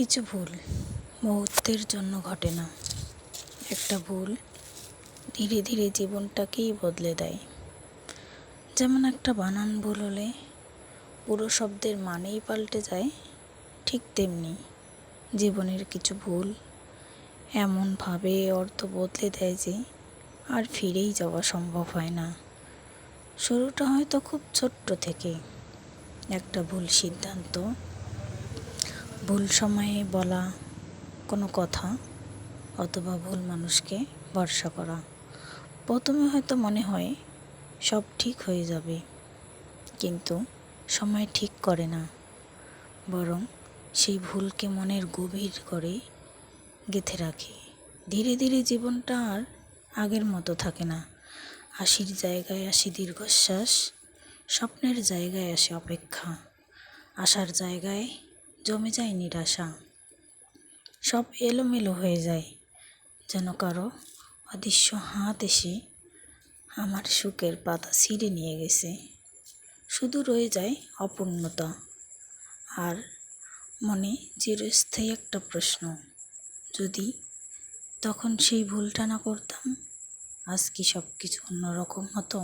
কিছু ভুল মুহূর্তের জন্য ঘটে না। একটা ভুল ধীরে ধীরে জীবনটাকেই বদলে দেয়। যেমন একটা বানান ভুল হলে পুরো শব্দের মানেই পাল্টে যায়, ঠিক তেমনি জীবনের কিছু ভুল এমনভাবে অর্থ বদলে দেয় যে আর ফিরেই যাওয়া সম্ভব হয় না। শুরুটা হয়তো খুব ছোট্ট থেকে, একটা ভুল সিদ্ধান্ত, ভুল সময়ে বলা কোনো কথা, অথবা ভুল মানুষকে ভরসা করা। প্রথমে হয়তো মনে হয় সব ঠিক হয়ে যাবে, কিন্তু সময় ঠিক করে না, বরং সেই ভুলকে মনের গভীর করে গেঁথে রাখে। ধীরে ধীরে জীবনটা আর আগের মতো থাকে না। হাসির জায়গায় আসে দীর্ঘশ্বাস, স্বপ্নের জায়গায় আসে অপেক্ষা, আশার জায়গায় জমে যায় নিরাশা। সব এলোমেলো হয়ে যায়, যেন কারো অদৃশ্য হাত এসে আমার সুখের পাতা ছিঁড়ে নিয়ে গেছে। শুধু রয়ে যায় অপূর্ণতা, আর মনে চিরস্থায়ী একটা প্রশ্ন, যদি তখন সেই ভুলটা না করতাম, আজ কি সব কিছু অন্যরকম হতো।